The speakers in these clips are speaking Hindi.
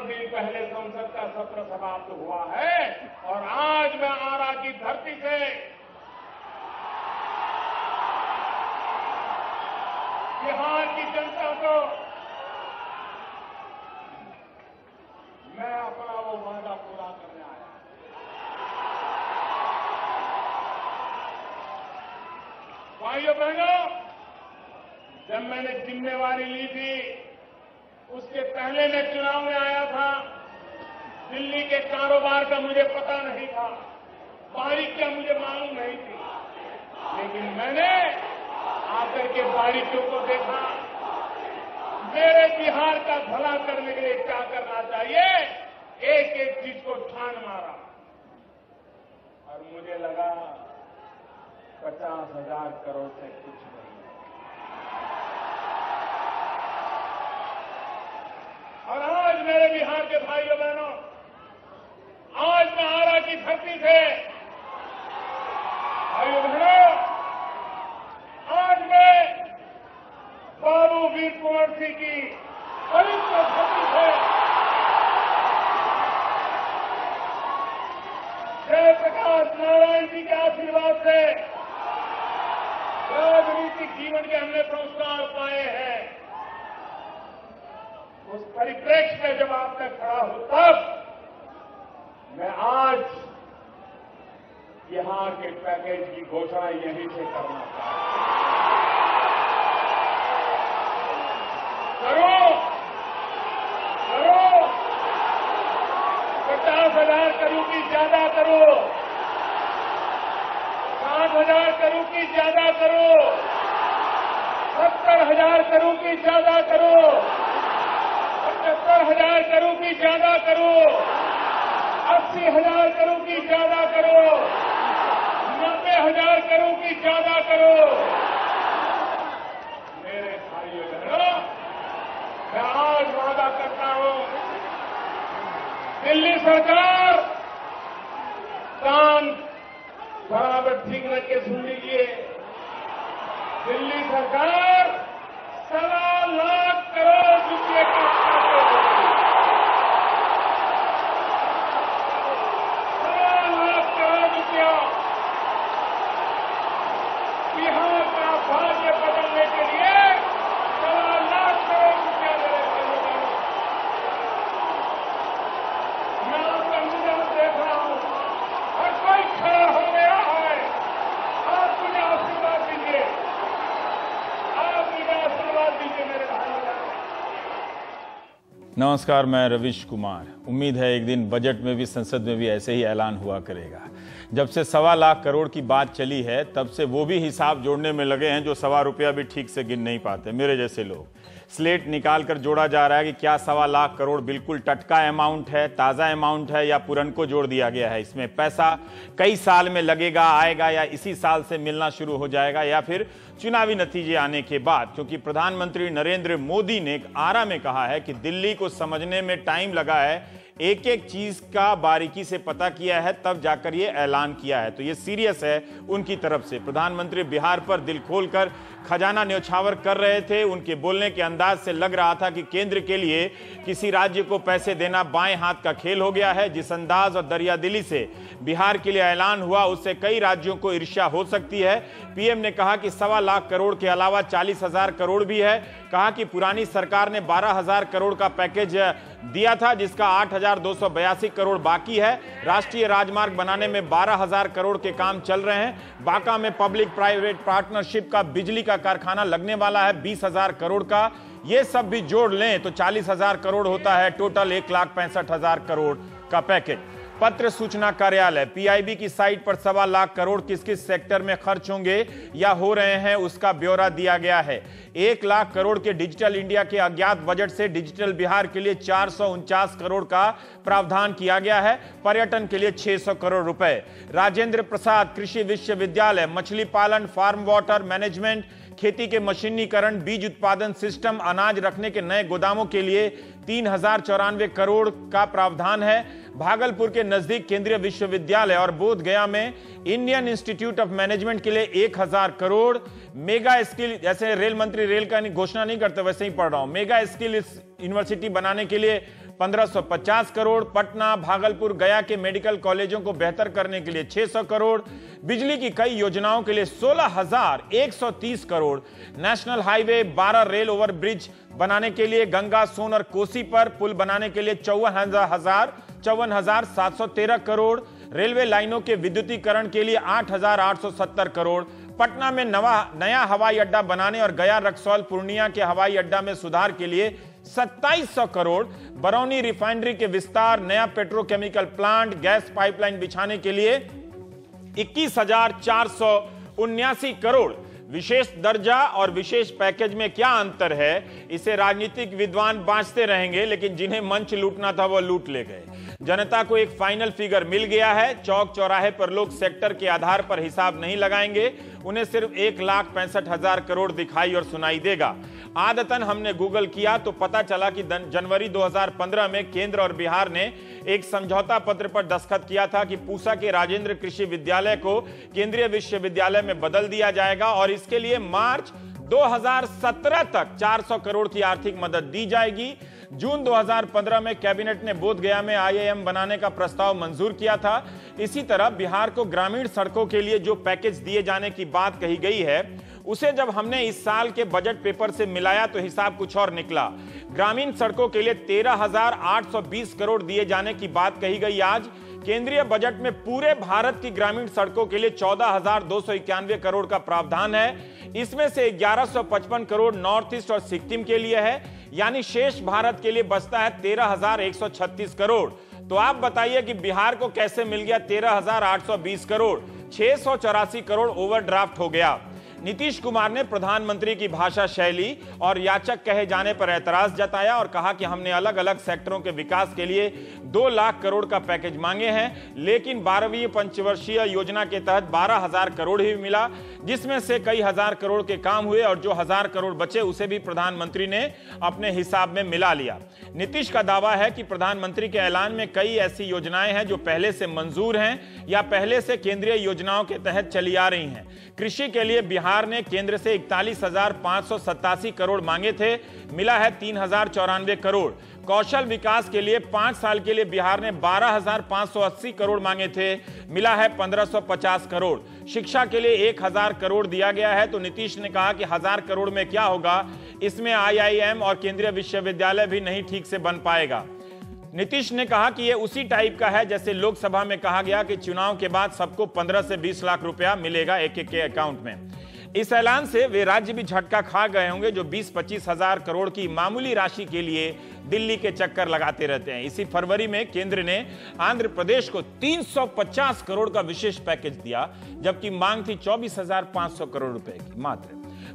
दिन पहले संसद का सत्र समाप्त हुआ है और आज मैं आरा की धरती से बिहार की जनता को मैं अपना वो वादा पूरा करने आया। भाइयों बहनों, जब मैंने जिम्मेवारी ली थी उसके पहले मैं चुनाव में आया था। दिल्ली के कारोबार का मुझे पता नहीं था, बारीकियां मुझे मालूम नहीं थी, लेकिन मैंने आकर के बारीकियों को देखा। मेरे बिहार का भला करने के लिए क्या करना चाहिए, एक एक चीज को ठान मारा और मुझे लगा 50,000 करोड़ से कुछ नहीं। और आज मेरे बिहार के भाइयों बहनों, आज मैं आरा की धरती से भाइयों बहनों, आज मैं बाबू वीर कुंवर सिंह की पवित्र धरती से जयप्रकाश नारायण जी के आशीर्वाद से राजनीतिक जीवन के हमने संस्कार पाए हैं। उस परिप्रेक्ष्य में जब आप तक खड़ा हूं, तब मैं आज बिहार के पैकेज की घोषणा यहीं से करना चाहता हूं। करो 50,000 करोड़ की ज्यादा करो, 60,000 करोड़ की ज्यादा करो, 70,000 करोड़ की ज्यादा करो, 75,000 करोड़ की ज्यादा करो, 80,000 करोड़ की ज्यादा करो, 90,000 करोड़ की ज्यादा करो। मेरे भाइयों बहनों, मैं आज वादा करता हूं, दिल्ली सरकार कान बराबर ठीक रख के सुन लीजिए। दिल्ली सरकार 1.25 लाख करोड़ रुपये का बिहार का भाग्य बदलने के लिए 1.25 लाख करोड़ रुपया दे रहे हैं। मैं आपका निजाम देख रहा हूं, हर कोई खड़ा हो गया है। आप मुझे आशीर्वाद दीजिए, आप मुझे आशीर्वाद दीजिए मेरे भाई। नमस्कार, मैं रविश कुमार। उम्मीद है एक दिन बजट में भी, संसद में भी ऐसे ही ऐलान हुआ करेगा। जब से 1.25 लाख करोड़ की बात चली है, तब से वो भी हिसाब जोड़ने में लगे हैं जो 1.25 रुपया भी ठीक से गिन नहीं पाते। मेरे जैसे लोग स्लेट निकाल कर जोड़ा जा रहा है कि क्या 1.25 लाख करोड़ बिल्कुल टटका अमाउंट है, ताज़ा अमाउंट है, या पुरनको जोड़ दिया गया है। इसमें पैसा कई साल में लगेगा, आएगा, या इसी साल से मिलना शुरू हो जाएगा, या फिर चुनावी नतीजे आने के बाद। क्योंकि प्रधानमंत्री नरेंद्र मोदी ने आरा में कहा है कि दिल्ली को समझने में टाइम लगा है, एक एक चीज का बारीकी से पता किया है, तब जाकर ये ऐलान किया है। तो ये सीरियस है उनकी तरफ से। प्रधानमंत्री बिहार पर दिल खोलकर खजाना न्यौछावर कर रहे थे। उनके बोलने के अंदाज से लग रहा था कि केंद्र के लिए किसी राज्य को पैसे देना बाएं हाथ का खेल हो गया है। जिस अंदाज और दरियादिली से बिहार के लिए ऐलान हुआ, उससे कई राज्यों को ईर्ष्या हो सकती है। पीएम ने कहा कि 1.25 लाख करोड़ के अलावा 40,000 करोड़ भी है। कहा कि पुरानी सरकार ने 12,000 करोड़ का पैकेज दिया था, जिसका 8,282 करोड़ बाकी है। राष्ट्रीय राजमार्ग बनाने में 12,000 करोड़ के काम चल रहे हैं। बांका में पब्लिक प्राइवेट पार्टनरशिप का बिजली का कारखाना लगने वाला है 20,000 करोड़ का। ये सब भी जोड़ लें तो 40,000 करोड़ होता है टोटल 1,65,000 करोड़ का पैकेज। पत्र सूचना कार्यालय पीआईबी की साइट पर 1.25 लाख करोड़ किस किस सेक्टर में खर्च होंगे या हो रहे हैं, उसका ब्यौरा दिया गया है। 1 लाख करोड़ के डिजिटल इंडिया के अज्ञात बजट से डिजिटल बिहार के लिए 449 करोड़ का प्रावधान किया गया है। पर्यटन के लिए 600 करोड़ रुपए। राजेंद्र प्रसाद कृषि विश्वविद्यालय मछली पालन, फार्म वाटर मैनेजमेंट, खेती के मशीनीकरण, बीज उत्पादन सिस्टम, अनाज रखने के नए गोदामों के लिए 3,094 करोड़ का प्रावधान है। भागलपुर के नजदीक केंद्रीय विश्वविद्यालय और बोध गया में इंडियन इंस्टीट्यूट ऑफ मैनेजमेंट के लिए 1,000 करोड़। मेगा स्किल, जैसे रेल मंत्री रेल का घोषणा नहीं करते वैसे ही पढ़ रहा हूं, मेगा स्किल यूनिवर्सिटी बनाने के लिए 1550 करोड़, पटना, भागलपुर, गया के मेडिकल कॉलेजों को बेहतर करने के लिए 600 करोड़, बिजली की कई योजनाओं के लिए 16,130 crore, national highway, 12 rail over bridge बनाने के लिए, गंगा, सोन और कोसी पर पुल बनाने के लिए 54,713 करोड़, रेलवे लाइनों के विद्युतीकरण के लिए 8,870 करोड़, पटना में नया हवाई अड्डा बनाने और गया, रक्सौल, पूर्णिया के हवाई अड्डा में सुधार के लिए 2700 करोड़, बरौनी रिफाइनरी के विस्तार, नया पेट्रोकेमिकल प्लांट, गैस पाइपलाइन बिछाने के लिए 21,479 करोड़। विशेष दर्जा और विशेष पैकेज में क्या अंतर है, इसे राजनीतिक विद्वान बांचते रहेंगे, लेकिन जिन्हें मंच लूटना था वो लूट ले गए। जनता को एक फाइनल फिगर मिल गया है। चौक चौराहे पर लोग सेक्टर के आधार पर हिसाब नहीं लगाएंगे, उन्हें सिर्फ 1,65,000 करोड़ दिखाई और सुनाई देगा। आदतन हमने गूगल किया तो पता चला कि जनवरी 2015 में केंद्र और बिहार ने एक समझौता पत्र पर दस्तखत किया था कि पूसा के राजेंद्र कृषि विद्यालय को केंद्रीय विश्वविद्यालय में बदल दिया जाएगा और इसके लिए मार्च 2017 तक 400 करोड़ की आर्थिक मदद दी जाएगी। जून 2015 में कैबिनेट ने बोधगया में IIM बनाने का प्रस्ताव मंजूर किया था। इसी तरह बिहार को ग्रामीण सड़कों के लिए जो पैकेज दिए जाने की बात कही गई है, उसे जब हमने इस साल के बजट पेपर से मिलाया तो हिसाब कुछ और निकला। ग्रामीण सड़कों के लिए 13,820 करोड़ दिए जाने की बात कही गई। आज केंद्रीय बजट में पूरे भारत की ग्रामीण सड़कों के लिए 14,291 करोड़ का प्रावधान है। इसमें से 1,155 करोड़ नॉर्थ ईस्ट और सिक्किम के लिए है, यानी शेष भारत के लिए बचता है 13,136 करोड़। तो आप बताइए कि बिहार को कैसे मिल गया 13,820 करोड़? 684 करोड़ ओवरड्राफ्ट हो गया। नीतीश कुमार ने प्रधानमंत्री की भाषा शैली और याचक कहे जाने पर ऐतराज जताया और कहा कि हमने अलग अलग सेक्टरों के विकास के लिए 2 लाख करोड़ का पैकेज मांगे हैं, लेकिन 12वीं पंचवर्षीय योजना के तहत 12,000 करोड़ ही मिला, जिसमें से कई हजार करोड़ के काम हुए और जो 1,000 करोड़ बचे उसे भी प्रधानमंत्री ने अपने हिसाब में मिला लिया। नीतीश का दावा है कि प्रधानमंत्री के ऐलान में कई ऐसी योजनाएं हैं जो पहले से मंजूर हैं या पहले से केंद्रीय योजनाओं के तहत चली आ रही हैं। कृषि के लिए बिहार ने केंद्र से 41,587 करोड़ मांगे थे, मिला है 3,094 करोड़। कौशल विकास के लिए 5 साल के लिए बिहार ने 12,580 करोड़ मांगे थे, मिला है 1,550 करोड़। शिक्षा के लिए 1,000 करोड़ दिया गया है, तो नीतीश ने कहा कि 1,000 करोड़ में क्या होगा, इसमें IIM और केंद्रीय विश्वविद्यालय भी नहीं ठीक से बन पाएगा। नीतीश ने कहा कि यह उसी टाइप का है जैसे लोकसभा में कहा गया कि चुनाव के बाद सबको 15 से 20 लाख रुपया मिलेगा एक एक के अकाउंट में। इस ऐलान से वे राज्य भी झटका खा गए होंगे जो 20-25 हजार करोड़ की मामूली राशि के लिए दिल्ली के चक्कर लगाते रहते हैं। इसी फरवरी में केंद्र ने आंध्र प्रदेश को 350 करोड़ का विशेष पैकेज दिया, जबकि मांग थी 24,500 करोड़ रुपए की मात्र।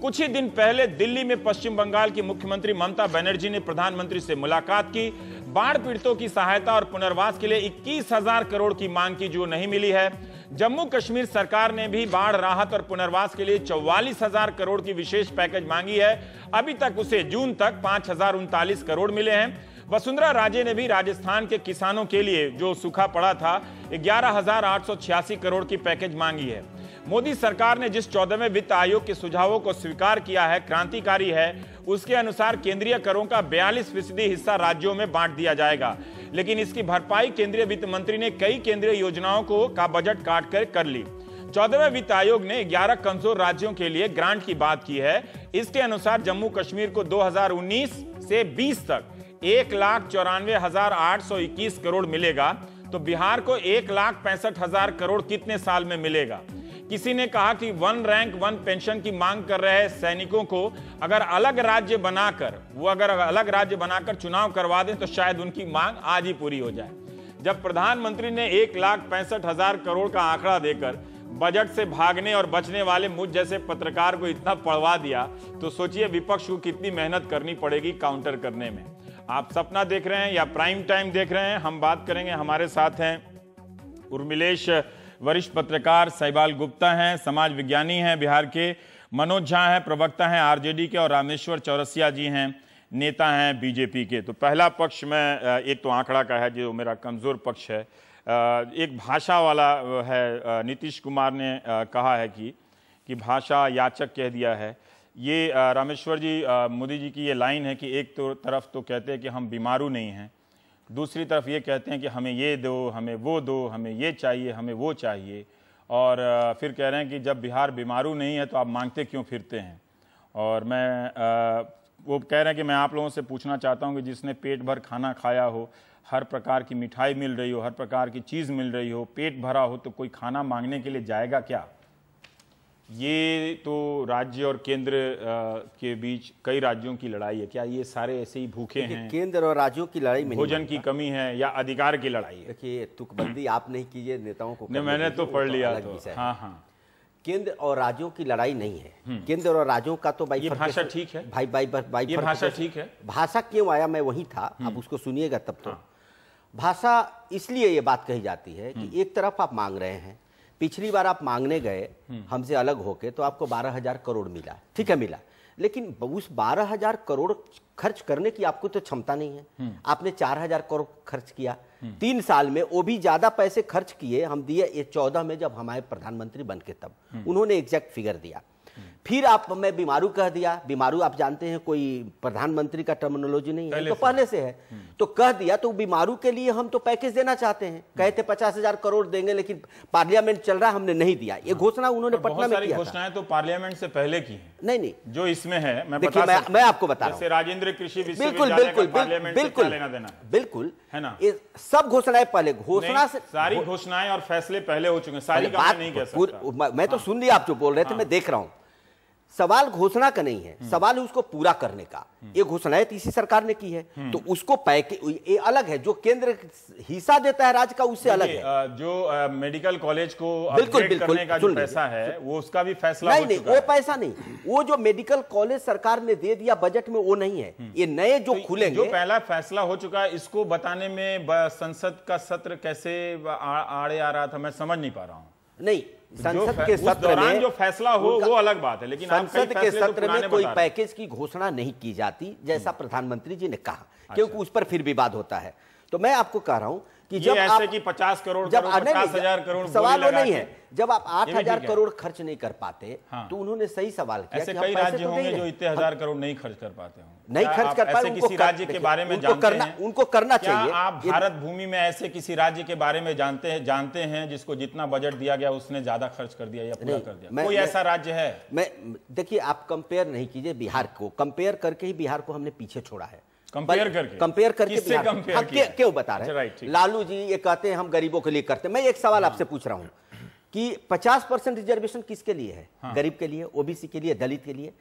कुछ ही दिन पहले दिल्ली में पश्चिम बंगाल की मुख्यमंत्री ममता बनर्जी ने प्रधानमंत्री से मुलाकात की। बाढ़ पीड़ितों की सहायता और पुनर्वास के लिए 21,000 करोड़ की मांग की, जो नहीं मिली है। जम्मू कश्मीर सरकार ने भी बाढ़ राहत और पुनर्वास के लिए 44,000 करोड़ की विशेष पैकेज मांगी है। अभी तक उसे जून तक 5,039 करोड़ मिले हैं। वसुंधरा राजे ने भी राजस्थान के किसानों के लिए जो सूखा पड़ा था 11,886 करोड़ की पैकेज मांगी है। मोदी सरकार ने जिस 14वें वित्त आयोग के सुझावों को स्वीकार किया है, क्रांतिकारी है। उसके अनुसार केंद्रीय करों का 42% हिस्सा राज्यों में बांट दिया जाएगा, लेकिन इसकी भरपाई केंद्रीय वित्त मंत्री ने कई केंद्रीय योजनाओं का बजट काट कर ली। 14वें वित्त आयोग ने 11 कमजोर राज्यों के लिए ग्रांट की बात की है। इसके अनुसार जम्मू कश्मीर को 2019 से 20 तक 1,94,821 करोड़ मिलेगा, तो बिहार को 1,65,000 करोड़ कितने साल में मिलेगा? किसी ने कहा कि 1 रैंक 1 पेंशन की मांग कर रहे सैनिकों को अगर अलग राज्य बनाकर चुनाव करवा दें तो शायद उनकी मांग आज ही पूरी हो जाए। जब प्रधानमंत्री ने 1,65,000 करोड़ का आंकड़ा देकर बजट से भागने और बचने वाले मुझ जैसे पत्रकार को इतना पढ़वा दिया, तो सोचिए विपक्ष को कितनी मेहनत करनी पड़ेगी काउंटर करने में। आप सपना देख रहे हैं या प्राइम टाइम देख रहे हैं, हम बात करेंगे। हमारे साथ हैं उर्मिलेश, वरिष्ठ पत्रकार, सैबाल गुप्ता हैं, समाज विज्ञानी हैं बिहार के, मनोज झा हैं, प्रवक्ता हैं आरजेडी के, और रामेश्वर चौरसिया जी हैं, नेता हैं बीजेपी के। तो पहला पक्ष में एक तो आंकड़ा का है जो मेरा कमजोर पक्ष है, एक भाषा वाला है। नीतीश कुमार ने कहा है कि भाषा याचक कह दिया है। ये रामेश्वर जी, मोदी जी की ये लाइन है कि एक तो तरफ तो कहते हैं कि हम बीमारू नहीं हैं, दूसरी तरफ ये कहते हैं कि हमें ये दो, हमें वो दो, हमें ये चाहिए, हमें वो चाहिए, और फिर कह रहे हैं कि जब बिहार बीमारू नहीं है तो आप मांगते क्यों फिरते हैं। और वो कह रहे हैं कि मैं आप लोगों से पूछना चाहता हूं कि जिसने पेट भर खाना खाया हो, हर प्रकार की मिठाई मिल रही हो, हर प्रकार की चीज़ मिल रही हो, पेट भरा हो, तो कोई खाना मांगने के लिए जाएगा क्या। ये तो राज्य और केंद्र के बीच कई राज्यों की लड़ाई है। क्या ये सारे ऐसे ही भूखे हैं? केंद्र और राज्यों की लड़ाई में भोजन की कमी है या अधिकार की लड़ाई है? देखिए, तुकबंदी आप नहीं कीजिए, नेताओं को नहीं, मैंने तो पढ़ लिया तो। हाँ हाँ, केंद्र और राज्यों की लड़ाई नहीं है। केंद्र और राज्यों का तो ये भाषा ठीक है, भाई ये भाषा ठीक है। भाषा क्यों आया, मैं वहीं था, आप उसको सुनिएगा तब तो। भाषा इसलिए ये बात कही जाती है कि एक तरफ आप मांग रहे हैं, पिछली बार आप मांगने गए हमसे अलग होके तो आपको 12,000 करोड़ मिला, ठीक है मिला, लेकिन उस 12,000 करोड़ खर्च करने की आपको तो क्षमता नहीं है। आपने 4,000 करोड़ खर्च किया 3 साल में, वो भी ज्यादा पैसे खर्च किए हम दिए ये 14 में जब हमारे प्रधानमंत्री बन के, तब उन्होंने एग्जैक्ट फिगर दिया। फिर आप मैं बीमारू कह दिया, बीमारू आप जानते हैं कोई प्रधानमंत्री का टर्मिनोलॉजी नहीं है, तो पहले से है, तो कह दिया। तो बीमारू के लिए हम तो पैकेज देना चाहते हैं, कहते 50,000 करोड़ देंगे, लेकिन पार्लियामेंट चल रहा है, हमने नहीं दिया। ये घोषणा उन्होंने पटना में किया। घोषणाएं तो पार्लियामेंट से पहले की हैं। नहीं जो इसमें है, मैं आपको बता रहा हूं, राजेंद्र कृषि विश्वविद्यालय का पार्लियामेंट से क्या लेना देना है? बिल्कुल है ना, ये सब घोषणाएं पहले, घोषणा से सारी घोषणाएं और फैसले पहले हो चुके हैं, सारी का मैं नहीं कह सकता। मैं तो सुन लिया आप जो बोल रहे थे, मैं देख रहा हूं। सवाल घोषणा का नहीं है, सवाल है उसको पूरा करने का। ये घोषणाएं इसी सरकार ने की है, तो उसको पैकेज ये अलग है, जो केंद्र हिस्सा देता है राज्य का उससे अलग है। जो मेडिकल कॉलेज को अपग्रेड करने का जो पैसा है वो उसका भी फैसला नहीं, वो पैसा नहीं, वो जो मेडिकल कॉलेज सरकार ने दे दिया बजट में वो नहीं है, ये नए जो खुलेंगे। जो पहला फैसला हो चुका है, इसको बताने में संसद का सत्र कैसे आड़े आ रहा था, मैं समझ नहीं पा रहा हूँ। नहीं, संसद के सत्र में जो फैसला हो वो अलग बात है, लेकिन संसद के सत्र में कोई पैकेज की घोषणा नहीं की जाती, जैसा प्रधानमंत्री जी ने कहा, क्योंकि उस पर फिर विवाद होता है। तो मैं आपको कह रहा हूं कि जब ऐसे कि 50 करोड़, जब 50,000 करोड़, सवाल वो नहीं है, जब आप 8,000 करोड़ खर्च नहीं कर पाते, तो उन्होंने सही सवाल किया। ऐसे कई राज्य होंगे जो इतने 1,000 करोड़ नहीं खर्च कर पाते होंगे, नहीं खर्च कर पाए, किसी राज्य के बारे में जानते हैं? उनको करना चाहिए। आप भारत भूमि में ऐसे किसी राज्य के बारे में जानते हैं जिसको जितना बजट दिया गया उसने ज्यादा खर्च कर दिया या पूरा कर दिया? कोई ऐसा राज्य है? मैं देखिए, आप कंपेयर नहीं कीजिए बिहार को, कंपेयर करके ही बिहार को हमने पीछे छोड़ा है। कंपेयर करके क्यों बता रहे हैं? लालू जी ये कहते हैं हम गरीबों के लिए करते हैं। मैं एक सवाल आपसे पूछ रहा हूं कि 50% रिजर्वेशन किसके लिए है? गरीब के लिए, ओबीसी के लिए, दलित के लिए।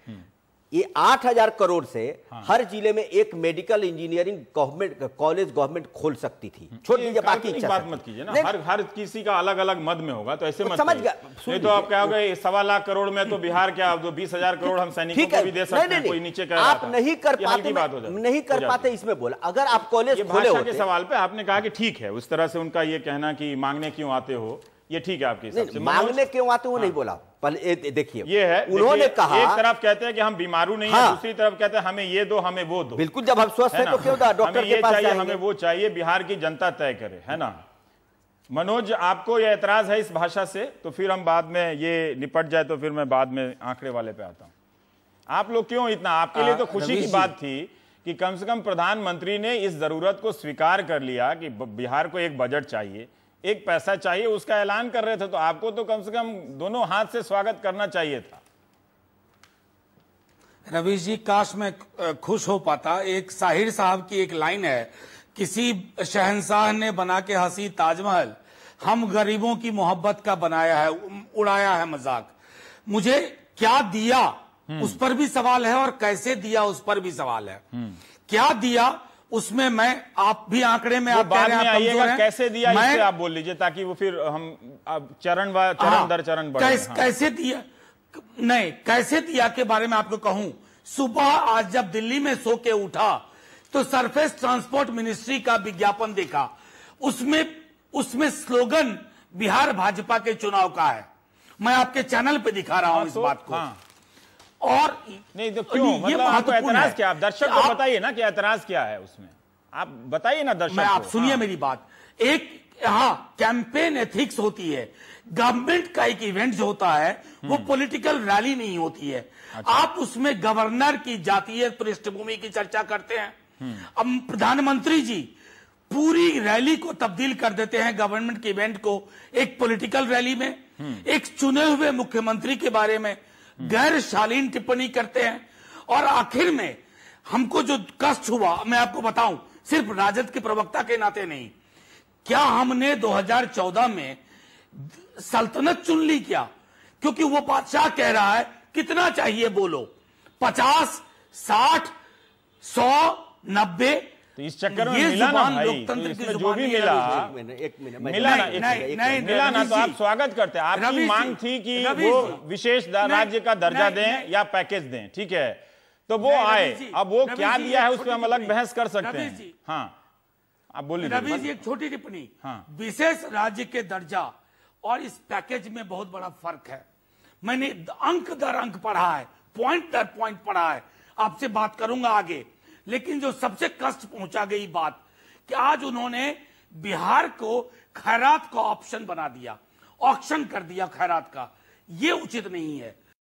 ये 8,000 करोड़ से हर जिले में एक मेडिकल इंजीनियरिंग कॉलेज गवर्नमेंट खोल सकती थी। छोड़ दीजिए, बाकी बात मत कीजिए ना, हर किसी का अलग अलग मत में होगा, तो ऐसे मत समझ गया। नहीं तो आप कहोगे 1.25 लाख करोड़ में तो बिहार क्या 20,000 करोड़ हम सैनिकों को भी दे सकते हैं, कोई नीचे कह रहा था। आप नहीं कर पाते, इसमें बोला अगर आप कॉलेज खोले होते। के सवाल पे आपने कहा कि ठीक है, उस तरह से उनका ये कहना कि मांगने क्यों आते हो, ये ठीक है आपके हिसाब से। मांगने क्यों आते हो नहीं बोला, पहले देखिए ये है, उन्होंने कहा एक तरफ कहते हैं कि हम बीमारू नहीं है, दूसरी तरफ कहते हैं हमें ये दो, हमें वो दो। बिल्कुल, जब हम स्वस्थ हैं तो क्यों डॉक्टर के पास चाहिए, हमें वो चाहिए, बिहार की जनता तय करे, है ना। मनोज, आपको ये एतराज है इस भाषा से? तो फिर हम बाद में ये निपट जाए तो फिर मैं बाद में आंकड़े वाले पे आता हूं। आप लोग क्यों इतना, आपके लिए तो खुशी की बात थी कि कम से कम प्रधानमंत्री ने इस जरूरत को स्वीकार कर लिया कि बिहार को एक बजट चाहिए, एक पैसा चाहिए, उसका ऐलान कर रहे थे, तो आपको तो कम से कम दोनों हाथ से स्वागत करना चाहिए था। रवीश जी, काश मैं खुश हो पाता। एक साहिर साहब की एक लाइन है, किसी शहंशाह ने बना के हंसी ताजमहल, हम गरीबों की मोहब्बत का बनाया है, उड़ाया है मजाक। मुझे क्या दिया उस पर भी सवाल है और कैसे दिया उस पर भी सवाल है। क्या दिया उसमें मैं, आप भी आंकड़े में आप बाद में आइएगा, कैसे दिया इससे आप बोल लीजिए, ताकि वो फिर हम चरण दर चरण बढ़े। कैसे दिया, नहीं कैसे दिया के बारे में आपको कहूं। सुबह आज जब दिल्ली में सो के उठा तो सरफेस ट्रांसपोर्ट मिनिस्ट्री का विज्ञापन देखा, उसमें स्लोगन बिहार भाजपा के चुनाव का है। मैं आपके चैनल पे दिखा रहा हूं इस बात को। और नहीं तो क्यों, मतलब आपको एतराज क्या? आप दर्शक को बताइए ना कि एतराज क्या है उसमें, आप बताइए ना दर्शक मैं, आप सुनिए मेरी बात। एक कैंपेन एथिक्स होती है, गवर्नमेंट का एक इवेंट जो होता है वो पॉलिटिकल रैली नहीं होती है। आप उसमें गवर्नर की जातीय पृष्ठभूमि की चर्चा करते हैं। अब प्रधानमंत्री जी पूरी रैली को तब्दील कर देते हैं, गवर्नमेंट के इवेंट को एक पॉलिटिकल रैली में, एक चुने हुए मुख्यमंत्री के बारे में गैर शालीन टिप्पणी करते हैं। और आखिर में हमको जो कष्ट हुआ मैं आपको बताऊं, सिर्फ राजद के प्रवक्ता के नाते नहीं, क्या हमने 2014 में सल्तनत चुन ली क्या? क्योंकि वो बादशाह कह रहा है कितना चाहिए बोलो, 50, 60, 100, 90। तो इस चक्कर में मिला ना भाई, लोकतंत्र इसमें की जो जुबान भी है। मिला मिला ना, मिला ना, तो आप स्वागत करते हैं। आपकी मांग थी कि वो विशेष राज्य का दर्जा दें या पैकेज दें, ठीक है, तो वो आए। अब वो क्या दिया है उस पर हम अलग बहस कर सकते हैं। हाँ आप बोलिए रवि जी, एक छोटी टिप्पणी। विशेष राज्य के दर्जा और इस पैकेज में बहुत बड़ा फर्क है। मैंने अंक दर अंक पढ़ा है, पॉइंट दर पॉइंट पढ़ा है, आपसे बात करूंगा आगे। लेकिन जो सबसे कष्ट पहुंचा गई बात कि आज उन्होंने बिहार को खैरात का ऑप्शन बना दिया, ऑक्शन कर दिया खैरात का। ये उचित नहीं है।